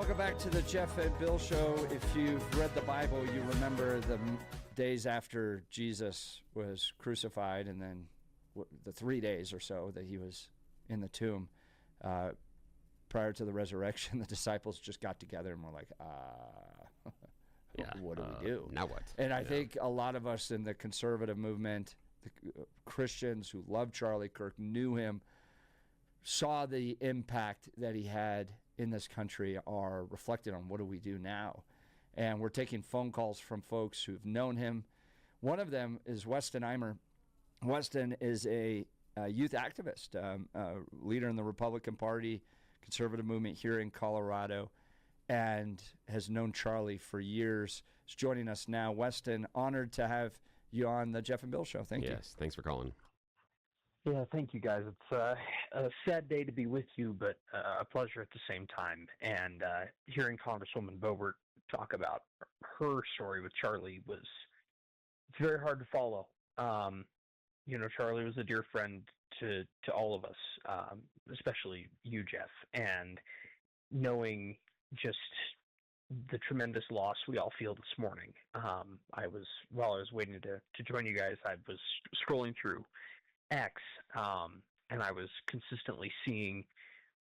Welcome back to the Jeff and Bill Show. If you've read the Bible, you remember the days after Jesus was crucified and then the 3 days or so that he was in the tomb. Prior to the resurrection, the disciples just got together and were like, what do we do? Now what? And I think a lot of us in the conservative movement, the Christians who loved Charlie Kirk, knew him, saw the impact that he had in this country, are reflected on what do we do now. And we're taking phone calls from folks who've known him. One of them is Weston Imer. Weston is a youth activist, leader in the Republican Party, conservative movement here in Colorado, and has known Charlie for years. He's joining us now. Weston, honored to have you on the Jeff and Bill Show. Thank you. Yes, thanks for calling. Yeah, thank you, guys. It's a sad day to be with you, but a pleasure at the same time. And hearing Congresswoman Boebert talk about her story with Charlie was very hard to follow. Charlie was a dear friend to all of us, especially you, Jeff. And knowing just the tremendous loss we all feel this morning, while I was waiting to join you guys, I was scrolling through X, and I was consistently seeing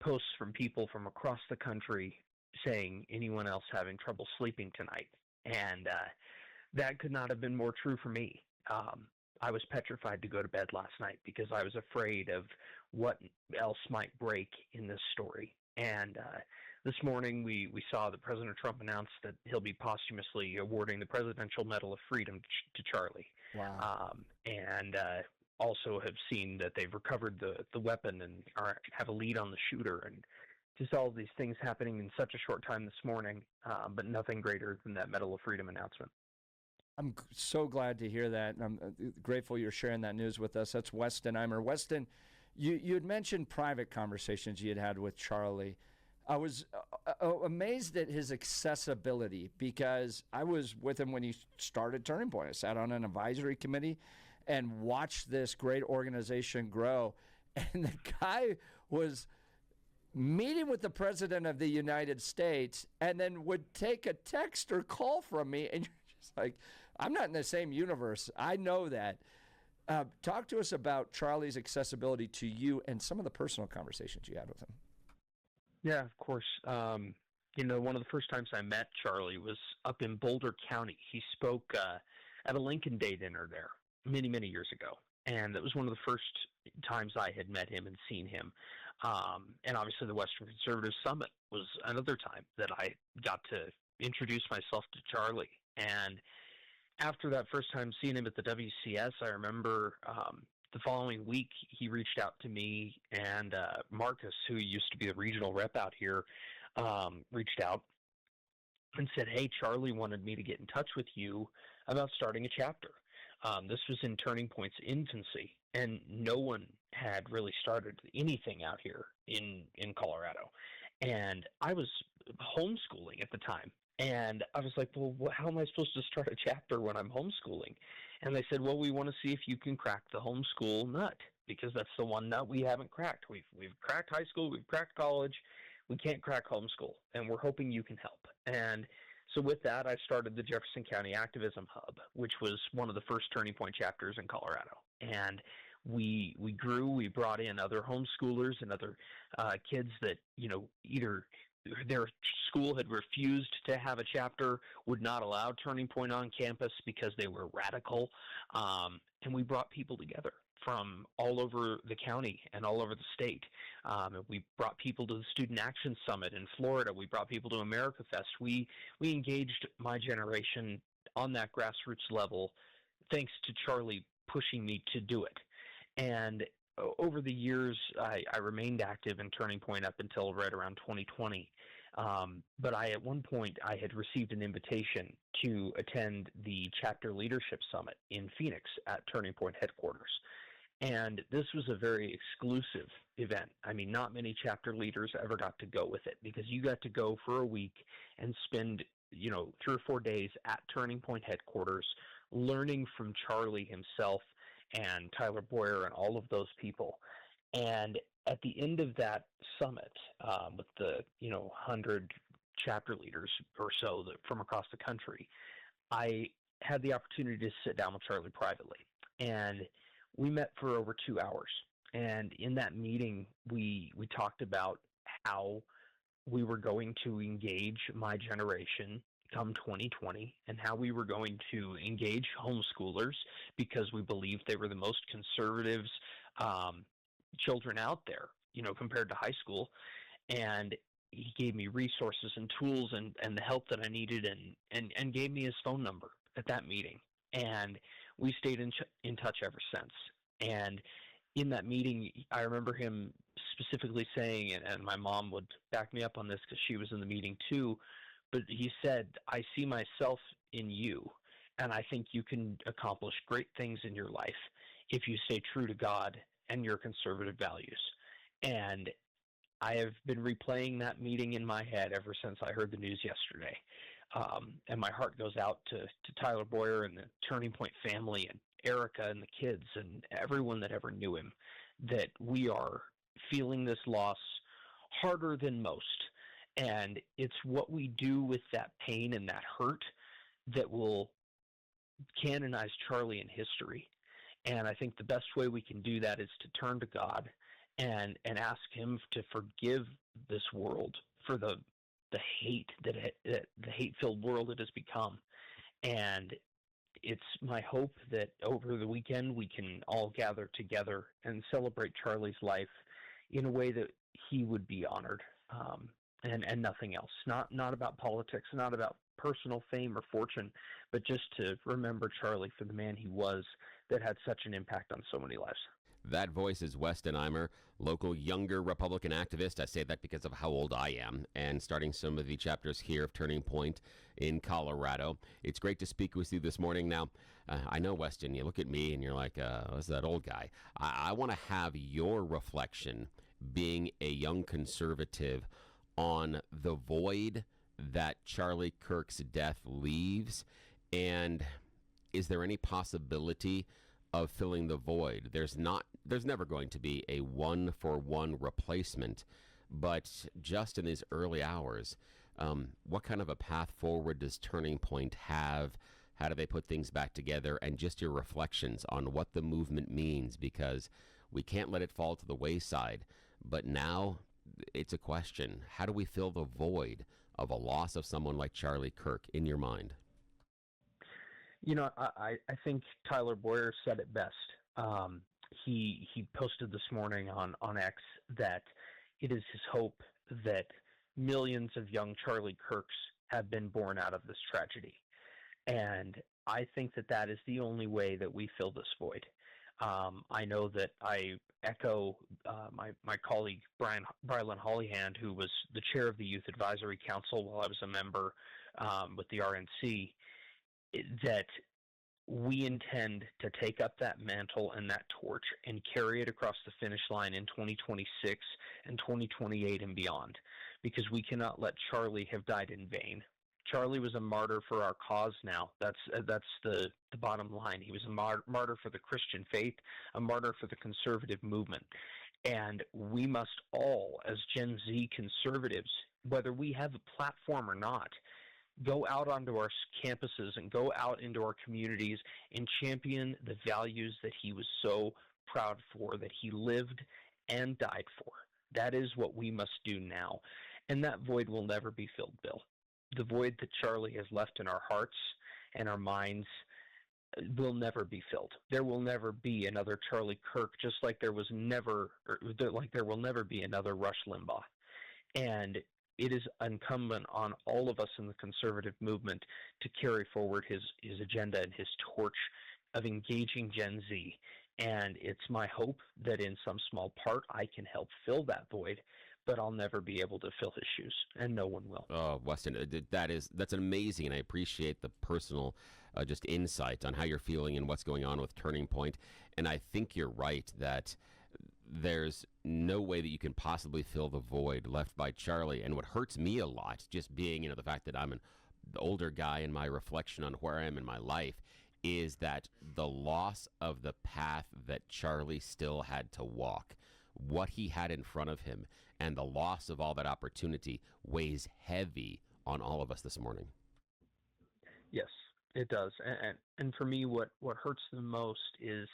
posts from people from across the country saying, anyone else having trouble sleeping tonight? And that could not have been more true for me. I was petrified to go to bed last night because I was afraid of what else might break in this story. And this morning we saw that President Trump announced that he'll be posthumously awarding the Presidential Medal of Freedom to Charlie. Wow. And also have seen that they've recovered the weapon and have a lead on the shooter, and just all of these things happening in such a short time this morning, but nothing greater than that Medal of Freedom announcement. I'm so glad to hear that, and I'm grateful you're sharing that news with us. That's Weston Imer. Weston, you had mentioned private conversations you had with Charlie. I was amazed at his accessibility because I was with him when he started Turning Point. I sat on an advisory committee and watched this great organization grow. And the guy was meeting with the President of the United States and then would take a text or call from me. And you're just like, I'm not in the same universe. I know that. Talk to us about Charlie's accessibility to you and some of the personal conversations you had with him. Yeah, of course. One of the first times I met Charlie was up in Boulder County. He spoke at a Lincoln Day dinner there many, many years ago. And that was one of the first times I had met him and seen him. And obviously the Western Conservative Summit was another time that I got to introduce myself to Charlie. And after that first time seeing him at the WCS, I remember the following week he reached out to me, and Marcus, who used to be the regional rep out here, reached out and said, hey, Charlie wanted me to get in touch with you about starting a chapter. This was in Turning Point's infancy, and no one had really started anything out here in Colorado. And I was homeschooling at the time. And I was like, well, how am I supposed to start a chapter when I'm homeschooling? And they said, well, we want to see if you can crack the homeschool nut, because that's the one nut we haven't cracked. We've cracked high school, we've cracked college, we can't crack homeschool, and we're hoping you can help. And so with that, I started the Jefferson County Activism Hub, which was one of the first Turning Point chapters in Colorado. And we grew, we brought in other homeschoolers and other kids that, either their school had refused to have a chapter, would not allow Turning Point on campus because they were radical. And we brought people together from all over the county and all over the state. We brought people to the Student Action Summit in Florida. We brought people to America Fest. We engaged my generation on that grassroots level, thanks to Charlie pushing me to do it. And over the years, I remained active in Turning Point up until right around 2020. But at one point, I had received an invitation to attend the Chapter Leadership Summit in Phoenix at Turning Point headquarters. And this was a very exclusive event. I mean, not many chapter leaders ever got to go with it, because you got to go for a week and spend, 3 or 4 days at Turning Point headquarters, learning from Charlie himself and Tyler Boyer and all of those people. And at the end of that summit, with the 100 chapter leaders or so from across the country, I had the opportunity to sit down with Charlie privately, and we met for over 2 hours. And in that meeting, we talked about how we were going to engage my generation come 2020, and how we were going to engage homeschoolers because we believed they were the most conservative children out there, compared to high school. And he gave me resources and tools and the help that I needed, and gave me his phone number at that meeting. And we stayed in touch ever since. And in that meeting, I remember him specifically saying, and my mom would back me up on this because she was in the meeting too, but he said, "I see myself in you, and I think you can accomplish great things in your life if you stay true to God and your conservative values." And I have been replaying that meeting in my head ever since I heard the news yesterday. And my heart goes out to Tyler Boyer and the Turning Point family and Erica and the kids and everyone that ever knew him, that we are feeling this loss harder than most. And it's what we do with that pain and that hurt that will canonize Charlie in history. And I think the best way we can do that is to turn to God and ask him to forgive this world for the hate the hate-filled world it has become. And it's my hope that over the weekend we can all gather together and celebrate Charlie's life in a way that he would be honored, and nothing else. Not about politics, not about personal fame or fortune, but just to remember Charlie for the man he was that had such an impact on so many lives. That voice is Weston Imer, local younger Republican activist. I say that because of how old I am, and starting some of the chapters here of Turning Point in Colorado. It's great to speak with you this morning. Now, I know, Weston, you look at me and you're like, what's that old guy? I want to have your reflection, being a young conservative, on the void that Charlie Kirk's death leaves, and is there any possibility of filling the void? There's never going to be a one-for-one replacement, but just in these early hours, what kind of a path forward does Turning Point have? How do they put things back together? And just your reflections on what the movement means, because we can't let it fall to the wayside. But now it's a question. How do we fill the void of a loss of someone like Charlie Kirk, in your mind? I think Tyler Boyer said it best. He posted this morning on X that it is his hope that millions of young Charlie Kirks have been born out of this tragedy. And I think that is the only way that we fill this void. I know that I echo my colleague Brylan Hollyhand, who was the chair of the Youth Advisory Council while I was a member with the RNC, that we intend to take up that mantle and that torch and carry it across the finish line in 2026 and 2028 and beyond, because we cannot let Charlie have died in vain. Charlie was a martyr for our cause now. That's the bottom line. He was a martyr for the Christian faith, a martyr for the conservative movement. And we must all, as Gen Z conservatives, whether we have a platform or not, go out onto our campuses and go out into our communities and champion the values that he was so proud for, that he lived and died for. That is what we must do now. And that void will never be filled, Bill. The void that Charlie has left in our hearts and our minds will never be filled. There will never be another Charlie Kirk, just like there will never be another Rush Limbaugh. And it is incumbent on all of us in the conservative movement to carry forward his agenda and his torch of engaging Gen Z. And it's my hope that in some small part I can help fill that void, but I'll never be able to fill his shoes, and no one will. Oh, Weston, that's amazing, and I appreciate the personal just insight on how you're feeling and what's going on with Turning Point. And I think you're right that there's no way that you can possibly fill the void left by Charlie. And what hurts me a lot, just being, the fact that I'm an older guy in my reflection on where I am in my life, is that the loss of the path that Charlie still had to walk, what he had in front of him, and the loss of all that opportunity weighs heavy on all of us this morning. Yes, it does. And for me, what hurts the most is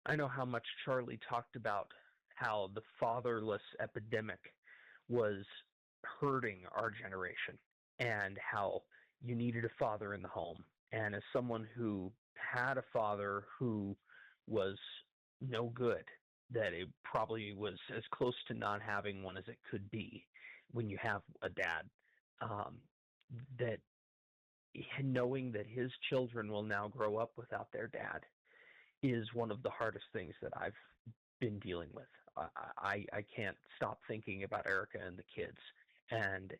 I know how much Charlie talked about how the fatherless epidemic was hurting our generation and how you needed a father in the home. And as someone who had a father who was no good, that it probably was as close to not having one as it could be when you have a dad, that knowing that his children will now grow up without their dad is one of the hardest things that I've been dealing with. I can't stop thinking about Erica and the kids, and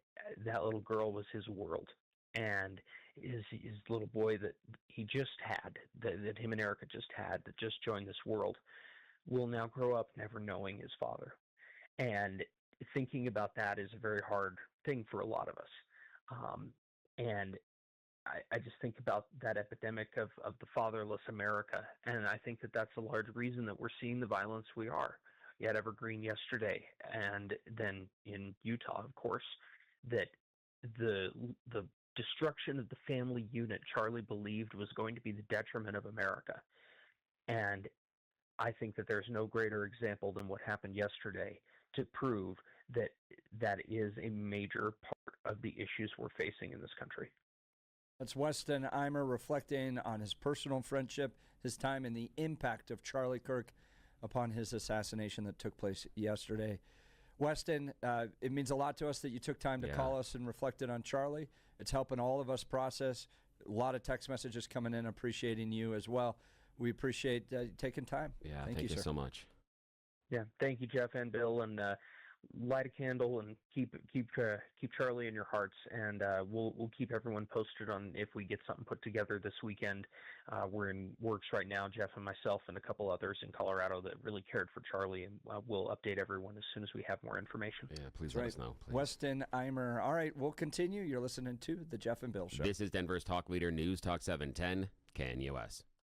that little girl was his world, and his little boy that he just had, that him and Erica just had, that just joined this world, will now grow up never knowing his father. And thinking about that is a very hard thing for a lot of us. And I just think about that epidemic of the fatherless America, and I think that that's a large reason that we're seeing the violence we are. You had Evergreen yesterday, and then in Utah, of course, that the destruction of the family unit Charlie believed was going to be the detriment of America. And I think that there's no greater example than what happened yesterday to prove that that is a major part of the issues we're facing in this country. That's Weston Imer reflecting on his personal friendship, his time, and the impact of Charlie Kirk upon his assassination that took place yesterday. Weston, it means a lot to us that you took time to call us and reflected on Charlie. It's helping all of us process. A lot of text messages coming in appreciating you as well. We appreciate taking time. Yeah, thank you, sir. so much. Yeah, thank you, Jeff and Bill, and light a candle and keep Charlie in your hearts, and we'll keep everyone posted on if we get something put together this weekend. We're in works right now, Jeff and myself and a couple others in Colorado that really cared for Charlie, and we'll update everyone as soon as we have more information. Yeah, please let us know. Please. Weston Imer. All right, we'll continue. You're listening to the Jeff and Bill Show. This is Denver's talk leader, News Talk 710, KNUS.